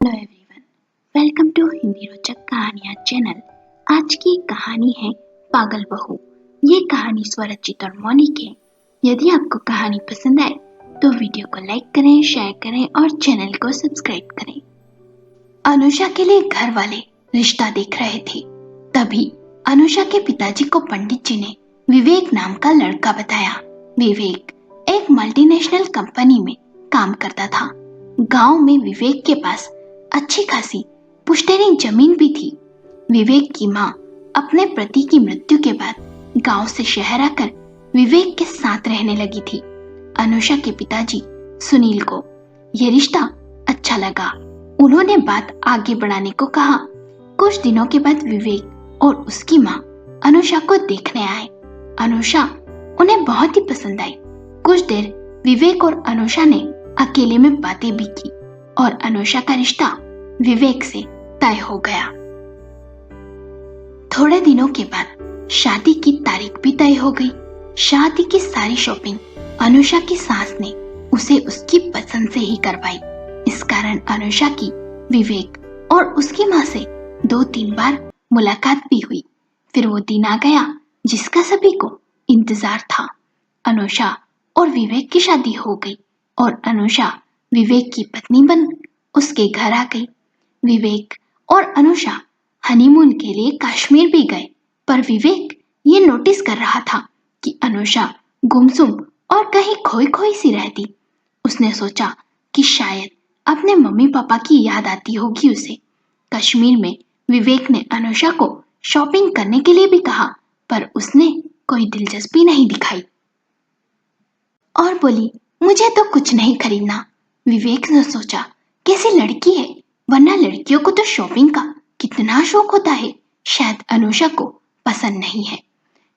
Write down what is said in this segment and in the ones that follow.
Hello everyone, welcome to Hindi Rochak Kahaniyan channel. आज की कहानी है पागल बहू। ये कहानी स्वरचित और मौलिक है। यदि आपको कहानी पसंद आए तो वीडियो को लाइक करें, शेयर करें और चैनल को सब्सक्राइब करें। अनुषा के लिए घर वाले रिश्ता देख रहे थे। तभी अनुषा के पिताजी को पंडित जी ने विवेक नाम का लड़का बताया। विवेक एक मल्टीनेशनल कंपनी में काम करता था। गांव में विवेक के पास अच्छी खासी पुश्तैनी जमीन भी थी। विवेक की माँ अपने पति की मृत्यु के बाद गांव से शहर आकर विवेक के साथ रहने लगी थी। अनुषा के पिताजी सुनील को यह रिश्ता अच्छा लगा। उन्होंने बात आगे बढ़ाने को कहा। कुछ दिनों के बाद विवेक और उसकी माँ अनुषा को देखने आए। अनुषा उन्हें बहुत ही पसंद आई। कुछ देर विवेक और अनुषा ने अकेले में बातें भी की और अनुषा का रिश्ता विवेक से तय हो गया। थोड़े दिनों के बाद शादी की तारीख भी तय हो गई। शादी की सारी शॉपिंग अनुषा की सास ने उसे उसकी पसंद से ही करवाई। इस कारण अनुषा की विवेक और उसकी माँ से 2-3 बार मुलाकात भी हुई। फिर वो दिन आ गया जिसका सभी को इंतजार था। अनुषा और विवेक की शादी हो गई और अनुषा विवेक की पत्नी बन उसके घर आ गई। विवेक और अनुषा हनीमून के लिए कश्मीर भी गए, पर विवेक ये नोटिस कर रहा था कि अनुषा गुमसुम और कहीं खोई खोई सी रहती। उसने सोचा कि शायद अपने मम्मी पापा की याद आती होगी उसे। कश्मीर में विवेक ने अनुषा को शॉपिंग करने के लिए भी कहा, पर उसने कोई दिलचस्पी नहीं दिखाई और बोली, मुझे तो कुछ नहीं खरीदना। विवेक ने सोचा, कैसी लड़की है, वरना लड़कियों को तो शॉपिंग का कितना शौक होता है, शायद अनुषा को पसंद नहीं है।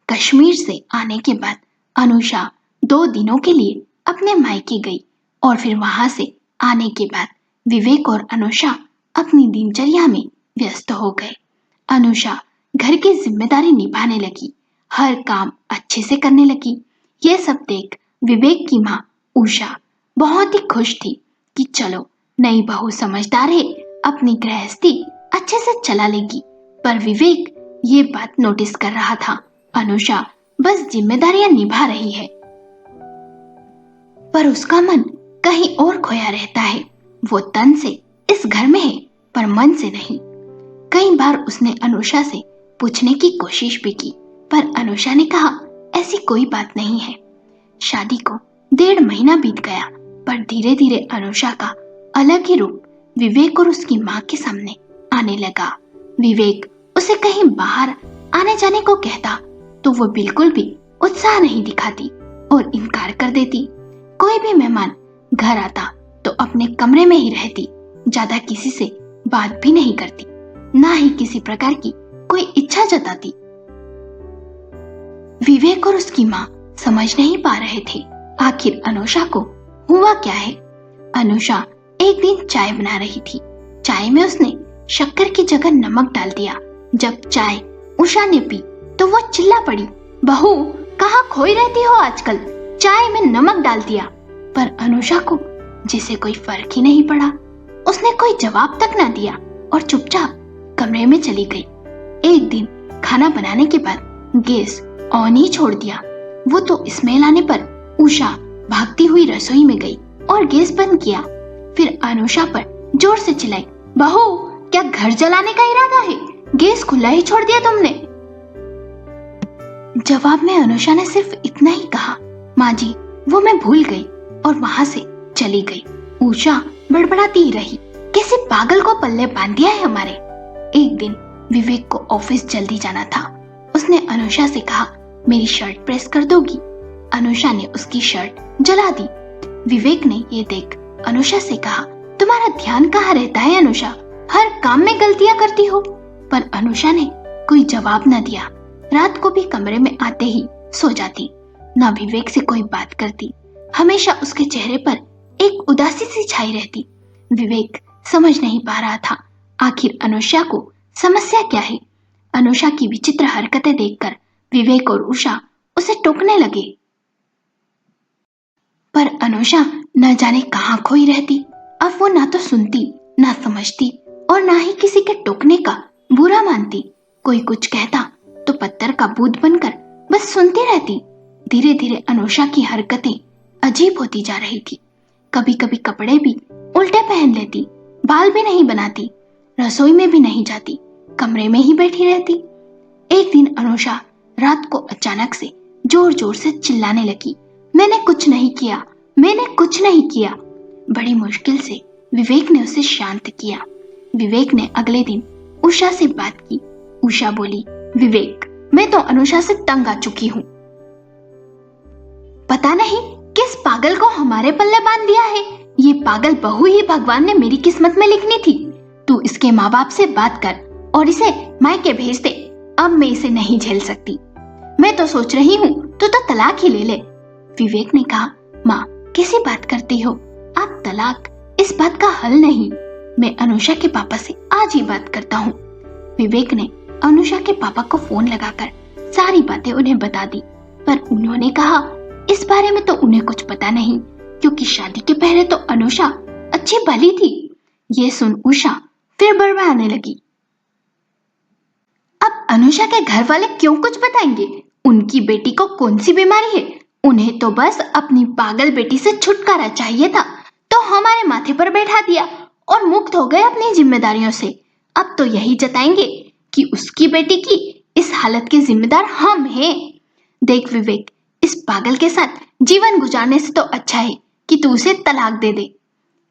कश्मीर से आने के बाद अनुषा 2 दिनों के लिए अपने मायके गई और फिर वहां से आने के बाद विवेक और अनुषा अपनी दिनचर्या में व्यस्त हो गए। अनुषा घर की जिम्मेदारी निभाने लगी, हर काम अच्छे से करने लगी। ये सब देख विवेक की माँ उषा बहुत ही खुश थी कि चलो नई बहू समझदार है, अपनी गृहस्थी अच्छे से चला लेगी। पर विवेक ये बात नोटिस कर रहा था, अनुषा बस जिम्मेदारियां निभा रही है, पर उसका मन कहीं और खोया रहता है। वो तन से इस घर में है, पर मन से नहीं। कई बार उसने अनुषा से पूछने की कोशिश भी की, पर अनुषा ने कहा, ऐसी कोई बात नहीं है। शादी को 1.5 महीना बीत गया, पर धीरे धीरे अनुषा का अलग ही रूप विवेक और उसकी माँ के सामने आने लगा। विवेक उसे कहीं बाहर आने जाने को कहता तो वो बिल्कुल भी उत्साह नहीं दिखाती और इनकार कर देती। कोई भी मेहमान घर आता तो अपने कमरे में ही रहती, ज्यादा किसी से बात भी नहीं करती, ना ही किसी प्रकार की कोई इच्छा जताती। विवेक और उसकी माँ समझ नहीं पा रहे थे आखिर अनुषा को हुआ क्या है। अनुषा एक दिन चाय बना रही थी। चाय में उसने शक्कर की जगह नमक डाल दिया। जब चाय उषा ने पी तो वो चिल्ला पड़ी, बहू कहाँ खोई रहती हो आजकल, चाय में नमक डाल दिया। पर अनुषा को जिसे कोई फर्क ही नहीं पड़ा। उसने कोई जवाब तक ना दिया और चुपचाप कमरे में चली गई। एक दिन खाना बनाने के बाद गैस ऑन ही छोड़ दिया। वो तो स्मेल आने पर उषा भागती हुई रसोई में गई और गैस बंद किया। फिर अनुषा पर जोर से चिल्लाई, बहू क्या घर जलाने का इरादा है, गैस खुला ही छोड़ दिया तुमने। जवाब में अनुषा ने सिर्फ इतना ही कहा, माँ जी वो मैं भूल गई, और वहां से चली गई। उषा बड़बड़ाती ही रही, कैसे पागल को पल्ले बांध दिया है हमारे। एक दिन विवेक को ऑफिस जल्दी जाना था। उसने अनुषा से कहा, मेरी शर्ट प्रेस कर दोगी। अनुषा ने उसकी शर्ट जला दी। विवेक ने ये देख अनुषा से कहा, तुम्हारा ध्यान कहाँ रहता है अनुषा, हर काम में गलतियां करती हो। पर अनुषा ने कोई जवाब न दिया। रात को भी कमरे में आते ही सो जाती, ना विवेक से कोई बात करती। हमेशा उसके चेहरे पर एक उदासी सी छाई रहती। विवेक समझ नहीं पा रहा था आखिर अनुषा को समस्या क्या है। अनुषा की विचित्र हरकतें देखकर विवेक और उषा उसे टोकने लगे, पर अनुषा न जाने कहाँ खोई रहती। अब वो ना तो सुनती ना समझती और ना ही किसी के टोकने का बुरा मानती। कोई कुछ कहता तो पत्थर का बूंद बनकर बस सुनती रहती। धीरे धीरे अनुषा की हरकतें अजीब होती जा रही थी। कभी कभी कपड़े भी उल्टे पहन लेती, बाल भी नहीं बनाती, रसोई में भी नहीं जाती, कमरे में ही बैठी रहती। एक दिन अनुषा रात को अचानक से जोर जोर से चिल्लाने लगी, मैंने कुछ नहीं किया, मैंने कुछ नहीं किया। बड़ी मुश्किल से विवेक ने उसे शांत किया। विवेक ने अगले दिन उषा से बात की। उषा बोली, विवेक, मैं तो अनुषा से तंग आ चुकी हूँ। पता नहीं किस पागल को हमारे पल्ले बांध दिया है। ये पागल बहू ही भगवान ने मेरी किस्मत में लिखनी थी। तू इसके माँ बाप से बात कर और इसे मायके भेज दे। अब मैं इसे नहीं झेल सकती। मैं तो सोच रही हूँ तू तो तलाक ही ले ले। विवेक ने कहा, माँ कैसी बात करती हो आप, तलाक इस बात का हल नहीं। मैं अनुषा के पापा से आज ही बात करता हूँ। विवेक ने अनुषा के पापा को फोन लगाकर सारी बातें उन्हें बता दी, पर उन्होंने कहा इस बारे में तो उन्हें कुछ पता नहीं, क्योंकि शादी के पहले तो अनुषा अच्छी भली थी। ये सुन उषा फिर बड़बड़ाने लगी। अब अनुषा के घर वाले क्यों कुछ बताएंगे? उनकी बेटी को कौन सी बीमारी है? उन्हें तो बस अपनी पागल बेटी से छुटकारा चाहिए था, तो हमारे माथे पर बैठा दिया और मुक्त हो गए अपनी जिम्मेदारियों से। अब तो यही जताएंगे कि उसकी बेटी की इस हालत के जिम्मेदार हम हैं। देख विवेक, इस पागल के साथ जीवन गुजारने से तो अच्छा है कि तू उसे तलाक दे दे।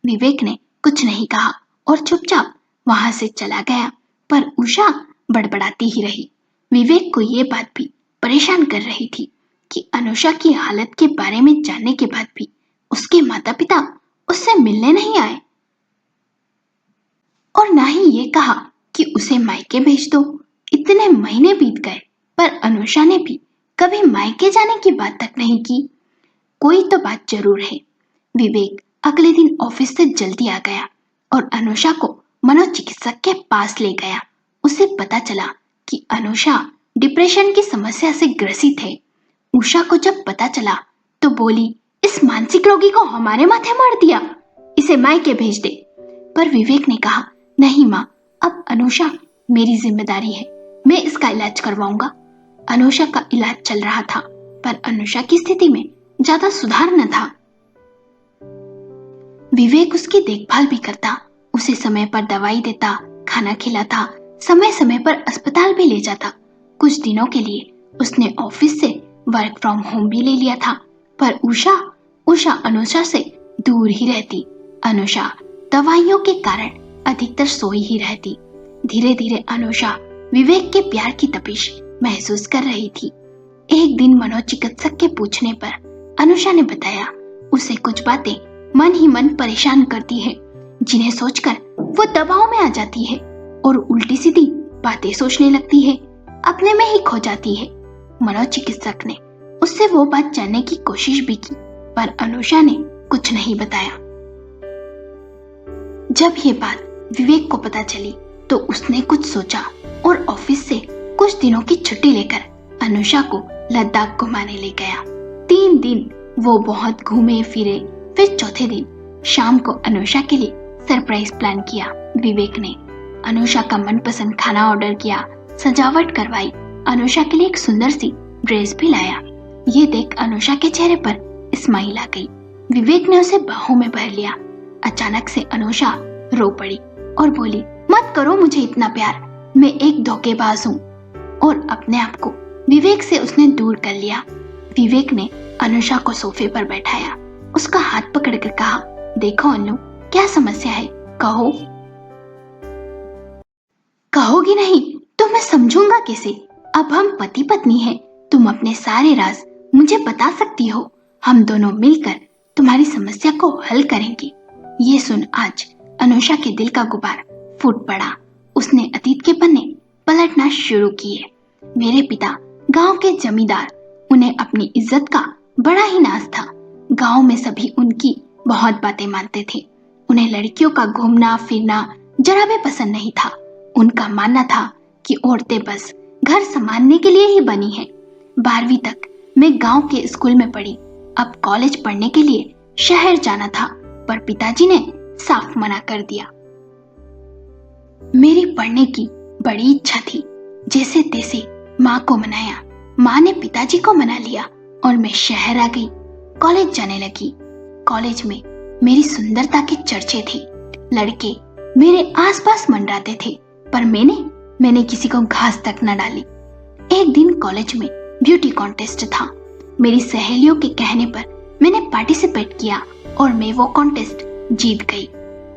विवेक ने कुछ नहीं कहा और चुपचाप वहां से चला गया, पर उषा बड़बड़ाती ही रही। विवेक को ये बात भी परेशान कर रही थी कि अनुषा की हालत के बारे में जानने के बाद भी उसके माता पिता उससे मिलने नहीं आए और ना ही ये कहा कि उसे मायके भेज दो। इतने महीने बीत गए, पर अनुषा ने भी कभी मायके जाने की बात तक नहीं की। कोई तो बात जरूर है। विवेक अगले दिन ऑफिस से जल्दी आ गया और अनुषा को मनोचिकित्सक के पास ले गया। उसे पता चला कि अनुषा डिप्रेशन की समस्या से ग्रसित है। उषा को जब पता चला तो बोली, इस मानसिक रोगी को हमारे माथे मार दिया, इसे मायके भेज दे। पर विवेक ने कहा, नहीं माँ, अब अनुषा मेरी जिम्मेदारी है, मैं इसका इलाज करवाऊंगा। अनुषा का इलाज चल रहा था, पर अनुषा की स्थिति में ज्यादा सुधार न था। विवेक उसकी देखभाल भी करता, उसे समय पर दवाई देता, खाना खिलाता, समय समय पर अस्पताल भी ले जाता। कुछ दिनों के लिए उसने ऑफिस से वर्क फ्रॉम होम भी ले लिया था, पर उषा अनुषा से दूर ही रहती। अनुषा दवाइयों के कारण अधिकतर सोई ही रहती। धीरे धीरे अनुषा विवेक के प्यार की तपिश महसूस कर रही थी। एक दिन मनोचिकित्सक के पूछने पर अनुषा ने बताया, उसे कुछ बातें मन ही मन परेशान करती है, जिन्हें सोचकर वो दबाव में आ जाती है और उल्टी सीधी बातें सोचने लगती है, अपने में ही खो जाती है। मनोचिकित्सक ने उससे वो बात जानने की कोशिश भी की, पर अनुषा ने कुछ नहीं बताया। जब ये बात विवेक को पता चली तो उसने कुछ सोचा और ऑफिस से कुछ दिनों की छुट्टी लेकर अनुषा को लद्दाख घुमाने ले गया। 3 दिन वो बहुत घूमे फिरे। फिर चौथे दिन शाम को अनुषा के लिए सरप्राइज प्लान किया। विवेक ने अनुषा का मनपसंद खाना ऑर्डर किया, सजावट करवाई, अनुषा के लिए एक सुंदर सी ड्रेस भी लाया। ये देख अनुषा के चेहरे पर स्माइल आ गई। विवेक ने उसे बाहों में भर लिया। अचानक से अनुषा रो पड़ी और बोली, मत करो मुझे इतना प्यार, मैं एक धोखेबाज हूँ। और अपने आप को विवेक से उसने दूर कर लिया। विवेक ने अनुषा को सोफे पर बैठाया, उसका हाथ पकड़कर कहा, देखो अनु, क्या समस्या है, कहो। कहोगी नहीं तो मैं समझूंगा कैसे? अब हम पति पत्नी हैं, तुम अपने सारे राज मुझे बता सकती हो। हम दोनों मिलकर तुम्हारी समस्या को हल करेंगे। ये सुन आज अनुषा के दिल का गुबार फूट पड़ा। उसने अतीत के पन्ने पलटना शुरू किए। मेरे पिता गांव के जमींदार, उन्हें अपनी इज्जत का बड़ा ही नाज था। गांव में सभी उनकी बहुत बातें मानते थे। उन्हें लड़कियों का घूमना फिरना जरा भी पसंद नहीं था। उनका मानना था कि औरतें बस घर संभालने के लिए ही बनी हैं। 12वीं तक मैं गांव के स्कूल में पढ़ी। अब कॉलेज पढ़ने के लिए शहर जाना था, पर पिताजी ने साफ मना कर दिया। पढ़ने की बड़ी इच्छा थी। जैसे तैसे माँ को मनाया, माँ ने पिताजी को मना लिया और मैं शहर आ गई, कॉलेज जाने लगी। कॉलेज में मेरी सुंदरता के चर्चे थे। लड़के मेरे आसपास मंडराते थे, पर मैंने किसी को घास तक न डाली। एक दिन कॉलेज में ब्यूटी कॉन्टेस्ट था। मेरी सहेलियों के कहने पर मैंने पार्टिसिपेट किया और मैं वो कॉन्टेस्ट जीत गई।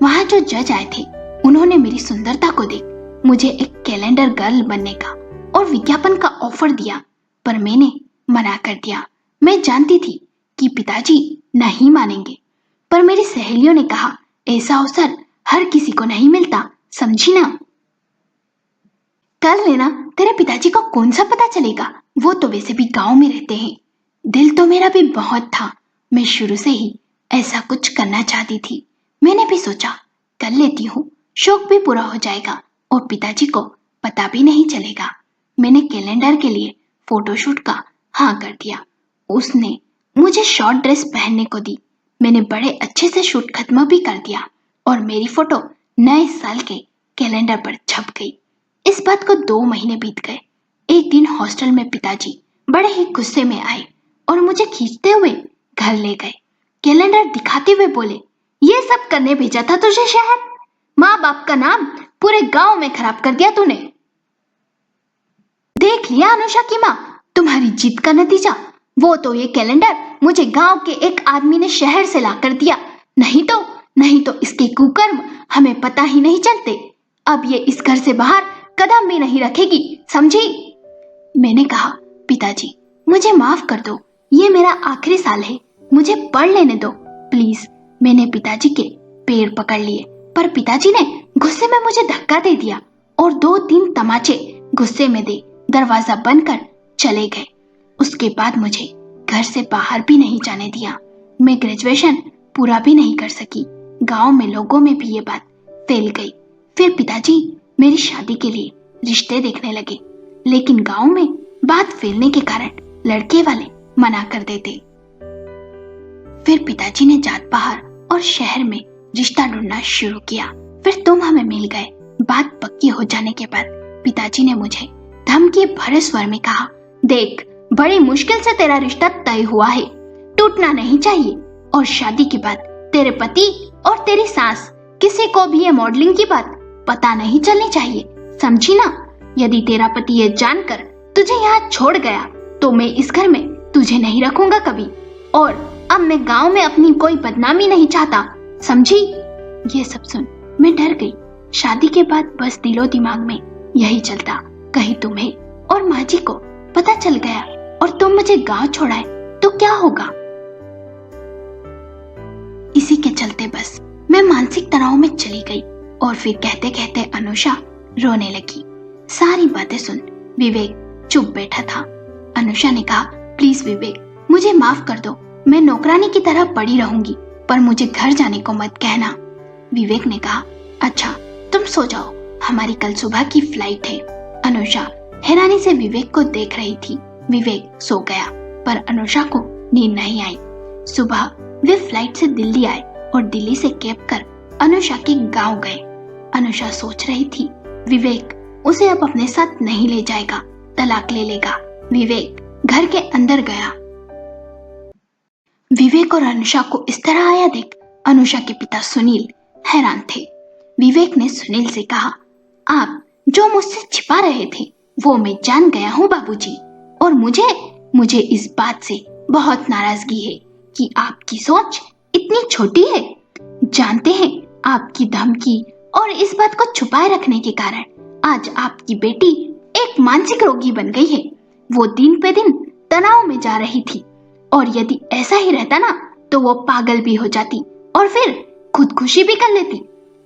वहाँ जो जज आए थे, उन्होंने मेरी सुंदरता को देख मुझे एक कैलेंडर गर्ल बनने का और विज्ञापन का ऑफर दिया, पर मैंने मना कर दिया। मैं जानती थी कि पिताजी नहीं मानेंगे, पर मेरी सहेलियों ने कहा, ऐसा अवसर हर किसी को नहीं मिलता, समझी ना। कर लेना, तेरे पिताजी को कौन सा पता चलेगा, वो तो वैसे भी गांव में रहते हैं। दिल तो मेरा भी बहुत था, मैं शुरू से ही ऐसा कुछ करना चाहती थी। मैंने भी सोचा कर लेती हूँ, शौक भी पूरा हो जाएगा और पिताजी को पता भी नहीं चलेगा। मैंने कैलेंडर के लिए फोटोशूट का हाँ कर दिया। उसने मुझे शॉर्ट ड्रेस पहनने को दी। मैंने बड़े अच्छे से शूट खत्म भी कर दिया और मेरी फोटो नए साल के कैलेंडर पर छप गई। इस बात को 2 महीने बीत गए। एक दिन हॉस्टल में पिताजी बड़े ही गुस्से में आए और मुझे खींचते हुए घर ले गए। कैलेंडर दिखाते हुए बोले, ये सब करने भेजा था तुझे शहर? माँ बाप का नाम पूरे गांव में खराब कर दिया तूने। देख लिया अनुषा की माँ, तुम्हारी जिद का नतीजा। वो तो ये कैलेंडर मुझे गांव के एक आदमी ने शहर से ला कर दिया, नहीं तो इसके कुकर्म हमें पता ही नहीं चलते। अब ये इस घर से बाहर कदम भी नहीं रखेगी, समझी? मैंने कहा, पिताजी मुझे माफ कर दो, ये मेरा आखिरी साल है, मुझे पढ़ लेने दो प्लीज। मैंने पिताजी के पैर पकड़ लिए, पर पिताजी ने गुस्से में मुझे धक्का दे दिया और 2-3 तमाचे गुस्से में दे दरवाजा बंद कर चले गए। उसके बाद मुझे घर से बाहर भी नहीं जाने दिया। मैं ग्रेजुएशन पूरा भी नहीं कर सकी। गांव में लोगों में भी ये बात फैल गई। फिर पिताजी मेरी शादी के लिए रिश्ते देखने लगे, लेकिन गांव में बात फैलने के कारण लड़के वाले मना कर देते। फिर पिताजी ने जात बाहर और शहर में रिश्ता ढूंढना शुरू किया। फिर तुम हमें मिल गए। बात पक्की हो जाने के बाद पिताजी ने मुझे धमकी भरे स्वर में कहा, देख बड़ी मुश्किल से तेरा रिश्ता तय हुआ है, टूटना नहीं चाहिए। और शादी के बाद तेरे पति और तेरी सास किसी को भी ये मॉडलिंग की बात पता नहीं चलनी चाहिए, समझी ना? यदि तेरा पति ये जानकर तुझे यहाँ छोड़ गया तो मैं इस घर में तुझे नहीं रखूंगा कभी। और अब मैं गांव में अपनी कोई बदनामी नहीं चाहता, समझी? ये सब सुन मैं डर गई। शादी के बाद बस दिलो दिमाग में यही चलता, कहीं तुम्हें और माँ जी को पता चल गया और तुम मुझे गांव छोड़ाए तो क्या होगा। इसी के चलते बस मैं मानसिक तनाव में चली गई और फिर कहते कहते अनुषा रोने लगी। सारी बातें सुन विवेक चुप बैठा था। अनुषा ने कहा, प्लीज विवेक मुझे माफ कर दो, मैं नौकरानी की तरह पड़ी रहूंगी, पर मुझे घर जाने को मत कहना। विवेक ने कहा, अच्छा तुम सो जाओ, हमारी कल सुबह की फ्लाइट है। अनुषा हैरानी से विवेक को देख रही थी। विवेक सो गया, पर अनुषा को नींद नहीं आई। सुबह वे फ्लाइट से दिल्ली आए और दिल्ली से कैब कर अनुषा के गांव गए। अनुषा सोच रही थी विवेक उसे अब अपने साथ नहीं ले जाएगा, तलाक ले लेगा। विवेक घर के अंदर गया। विवेक और अनुषा को इस तरह आया देख अनुषा के पिता सुनील हैरान थे। विवेक ने सुनील से कहा, आप जो मुझसे छिपा रहे थे वो मैं जान गया हूँ बाबूजी, और मुझे इस बात से बहुत नाराजगी है कि आपकी सोच इतनी छोटी है। जानते हैं आपकी धमकी और इस बात को छुपाए रखने के कारण आज आपकी बेटी एक मानसिक रोगी बन गई है। वो दिन पे दिन तनाव में जा रही थी और यदि ऐसा ही रहता ना तो वो पागल भी हो जाती और फिर खुदकुशी भी कर लेती।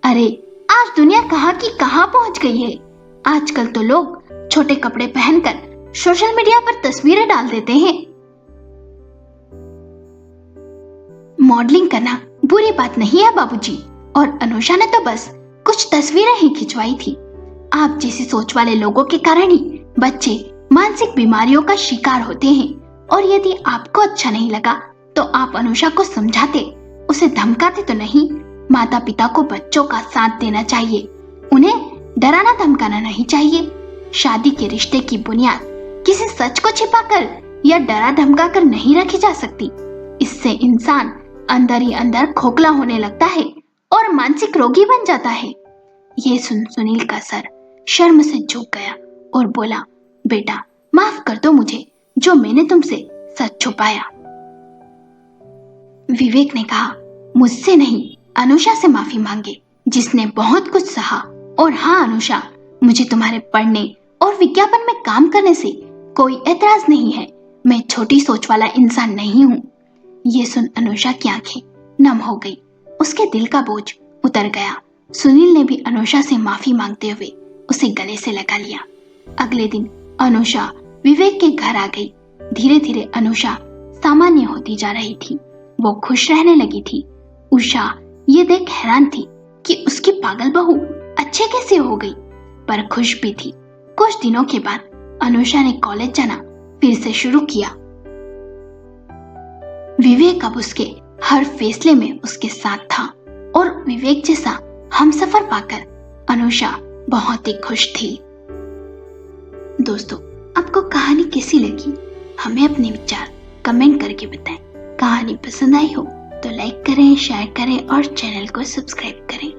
अरे आज दुनिया कहाँ की कहाँ पहुंच गई है। आजकल तो लोग छोटे कपड़े पहनकर सोशल मीडिया पर तस्वीरें डाल देते हैं। मॉडलिंग करना बुरी बात नहीं है बाबूजी, और अनुषा ने तो बस कुछ तस्वीरें ही खिंचवाई थी। आप जैसी सोच वाले लोगों के कारण ही बच्चे मानसिक बीमारियों का शिकार होते हैं, और यदि आपको अच्छा नहीं लगा तो आप अनुषा को समझाते, उसे धमकाते तो नहीं। माता पिता को बच्चों का साथ देना चाहिए, उन्हें डराना धमकाना नहीं चाहिए। शादी के रिश्ते की बुनियाद किसी सच को छिपाकर या डरा धमकाकर नहीं रखी जा सकती। इससे इंसान अंदर ही अंदर खोखला होने लगता है और मानसिक रोगी बन जाता है। ये सुन सुनील का सर शर्म से झुक गया और बोला, बेटा माफ कर दो मुझे, जो मैंने तुमसे सच छुपाया। विवेक ने कहा, मुझसे नहीं, अनुषा से माफी मांगे, जिसने बहुत कुछ सहा। और हाँ अनुषा, मुझे तुम्हारे पढ़ने और विज्ञापन में काम करने से कोई एतराज नहीं है। मैं छोटी सोच वाला इंसान नहीं हूँ। ये सुन अनुषा की आंखें नम हो गई, उसके दिल का बोझ उतर गया। सुनील ने भी अनुषा से माफी मांगते हुए उसे गले से लगा लिया। अगले दिन अनुषा विवेक के घर आ गई। धीरे धीरे अनुषा सामान्य होती जा रही थी। वो खुश रहने लगी थी। उषा ये देख हैरान थी कि उसकी पागल बहू अच्छे कैसे हो गई, पर खुश भी थी। कुछ दिनों के बाद अनुषा ने कॉलेज जाना फिर से शुरू किया। विवेक अब उसके हर फैसले में उसके साथ था और विवेक जैसा हमसफर पाकर अनुषा बहुत ही खुश थी। दोस्तों, आपको कहानी कैसी लगी? हमें अपने विचार कमेंट करके बताएं। कहानी पसंद आई हो तो लाइक करें, शेयर करें और चैनल को सब्सक्राइब करें।